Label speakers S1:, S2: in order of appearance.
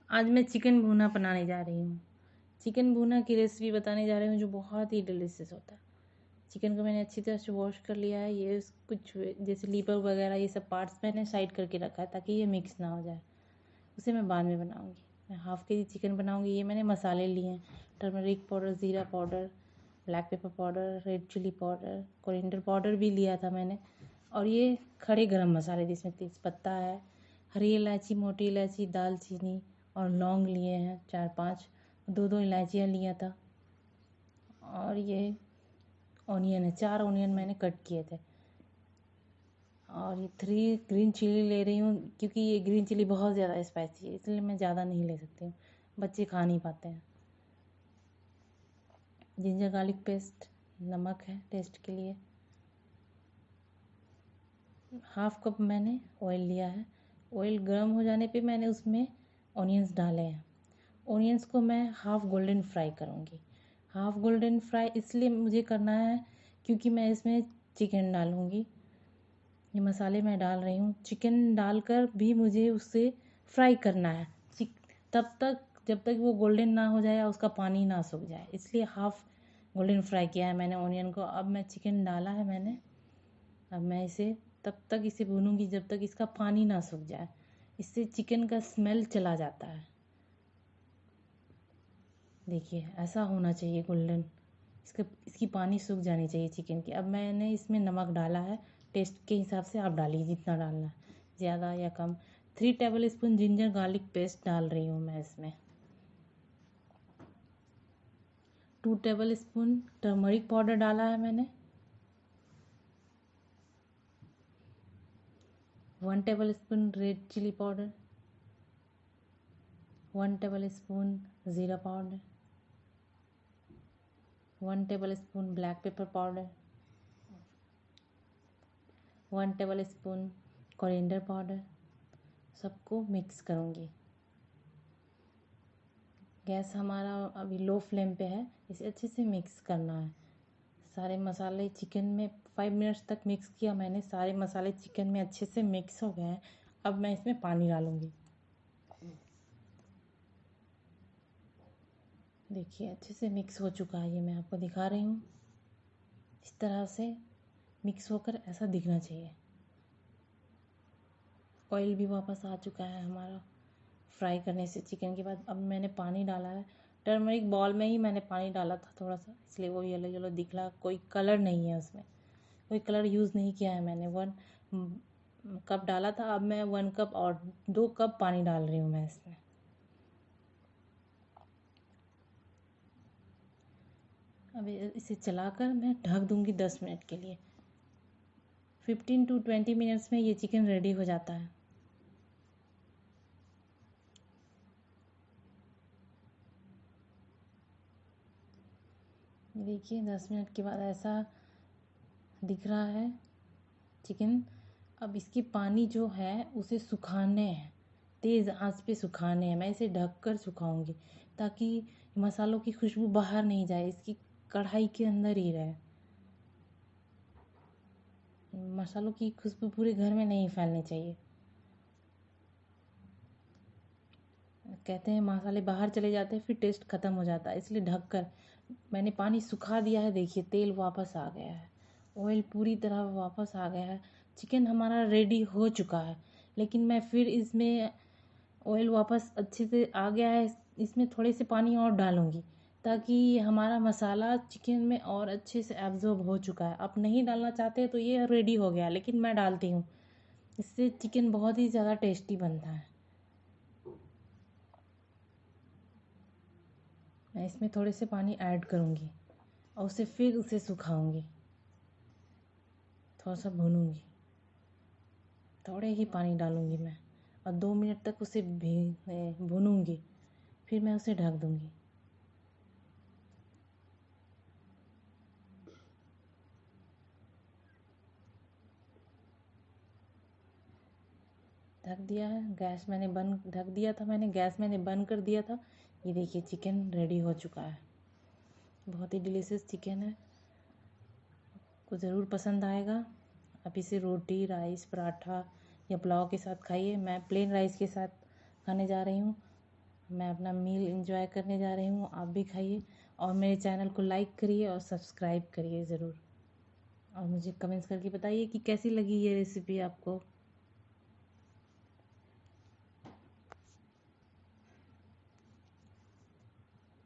S1: आज मैं चिकन भुना बनाने जा रही हूँ। चिकन भुना की रेसिपी बताने जा रही हूँ जो बहुत ही डिलीशियस होता है। चिकन को मैंने अच्छी तरह से वॉश कर लिया है। ये कुछ जैसे लीवर वगैरह ये सब पार्ट्स मैंने साइड करके रखा है ताकि ये मिक्स ना हो जाए। उसे मैं बाद में बनाऊँगी। मैं हाफ़ के जी चिकन बनाऊँगी। ये मैंने मसाले लिए हैं, टर्मरिक पाउडर, ज़ीरा powder, black pepper powder, red chilli powder, coriander powder भी लिया था मैंने, और ये खड़े गरम मसाले जिसमें तेज़पत्ता है, हरी इलायची, मोटी इलायची, दालचीनी और लौंग लिए हैं 4-5, 2-2 इलायचियाँ लिया था, और ये ऑनियन है, 4 ऑनियन मैंने कट किए थे, और ये 3 ग्रीन चिली ले रही हूँ क्योंकि ये ग्रीन चिली बहुत ज़्यादा स्पाइसी है, इसलिए मैं ज़्यादा नहीं ले सकती हूँ, बच्चे खा नहीं पाते हैं। जिंजर गार्लिक पेस्ट, नमक है टेस्ट के लिए, हाफ कप मैंने ऑयल लिया है। ऑयल गर्म हो जाने पे मैंने उसमें ऑनियंस डाले हैं। ऑनियंस को मैं हाफ़ गोल्डन फ्राई करूँगी। हाफ़ गोल्डन फ्राई इसलिए मुझे करना है क्योंकि मैं इसमें चिकन डालूँगी। ये मसाले मैं डाल रही हूँ, चिकन डालकर भी मुझे उससे फ्राई करना है तब तक जब तक वो गोल्डन ना हो जाए या उसका पानी ना सूख जाए, इसलिए हाफ़ गोल्डन फ्राई किया है मैंने ऑनियन को। अब मैं चिकन डाला है मैंने, अब मैं इसे तब तक इसे भूनूंगी जब तक इसका पानी ना सूख जाए, इससे चिकन का स्मेल चला जाता है। देखिए ऐसा होना चाहिए गोल्डन, इसकी पानी सूख जानी चाहिए चिकन की। अब मैंने इसमें नमक डाला है, टेस्ट के हिसाब से आप डालिए जितना डालना है, ज़्यादा या कम। 3 table spoon ginger garlic paste डाल रही हूँ मैं इसमें। 2 टेबल स्पून टर्मरिक पाउडर डाला है मैंने। 1 tablespoon red chilli powder, 1 tablespoon ज़ीरा powder, 1 tablespoon black pepper powder, 1 tablespoon coriander powder. सबको मिक्स करूँगी। गैस हमारा अभी लो फ्लेम पे है, इसे अच्छे से मिक्स करना है। सारे मसाले चिकन में 5 मिनट्स तक मिक्स किया मैंने, सारे मसाले चिकन में अच्छे से मिक्स हो गए हैं। अब मैं इसमें पानी डालूँगी। देखिए अच्छे से मिक्स हो चुका है, ये मैं आपको दिखा रही हूँ। इस तरह से मिक्स होकर ऐसा दिखना चाहिए। ऑयल भी वापस आ चुका है हमारा फ्राई करने से चिकन के बाद। अब मैंने पानी डाला है, टर्मरिक बॉल में ही मैंने पानी डाला था थोड़ा सा, इसलिए वो येलो येलो दिख रहा। कोई कलर नहीं है उसमें, कोई कलर यूज़ नहीं किया है मैंने। 1 कप डाला था, अब मैं 1 कप और 2 कप पानी डाल रही हूँ मैं इसमें। अब इसे चलाकर मैं ढक दूँगी 10 मिनट के लिए। 15 to 20 मिनट्स में ये चिकन रेडी हो जाता है। देखिए 10 मिनट के बाद ऐसा दिख रहा है चिकन। अब इसकी पानी जो है उसे सुखाने हैं, तेज़ आंच पे सुखाने हैं। मैं इसे ढक कर सुखाऊंगी ताकि मसालों की खुशबू बाहर नहीं जाए, इसकी कढ़ाई के अंदर ही रहे। मसालों की खुशबू पूरे घर में नहीं फैलनी चाहिए। कहते हैं मसाले बाहर चले जाते हैं फिर टेस्ट ख़त्म हो जाता है, इसलिए ढक कर मैंने पानी सुखा दिया है। देखिए तेल वापस आ गया है, ऑयल पूरी तरह वापस आ गया है। चिकन हमारा रेडी हो चुका है, लेकिन मैं फिर इसमें ऑयल वापस अच्छे से आ गया है, इसमें थोड़े से पानी और डालूँगी ताकि हमारा मसाला चिकन में और अच्छे से एब्जॉर्ब हो चुका है। आप नहीं डालना चाहते तो ये रेडी हो गया, लेकिन मैं डालती हूँ, इससे चिकन बहुत ही ज़्यादा टेस्टी बनता है। मैं इसमें थोड़े से पानी ऐड करूँगी और उसे सुखाऊंगी, थोड़ा सा भूनूंगी, थोड़े ही पानी डालूंगी मैं, और 2 मिनट तक उसे भूनूंगी, फिर मैं उसे ढक दूंगी। ढक दिया है, गैस मैंने बंद ढक दिया था, मैंने गैस मैंने बंद कर दिया था। ये देखिए चिकन रेडी हो चुका है, बहुत ही डिलीशियस चिकन है, आपको ज़रूर पसंद आएगा। आप इसे रोटी, राइस, पराठा या पुलाव के साथ खाइए। मैं प्लेन राइस के साथ खाने जा रही हूँ। मैं अपना मील एंजॉय करने जा रही हूँ, आप भी खाइए और मेरे चैनल को लाइक करिए और सब्सक्राइब करिए ज़रूर। और मुझे कमेंट्स करके बताइए कि कैसी लगी ये रेसिपी आपको।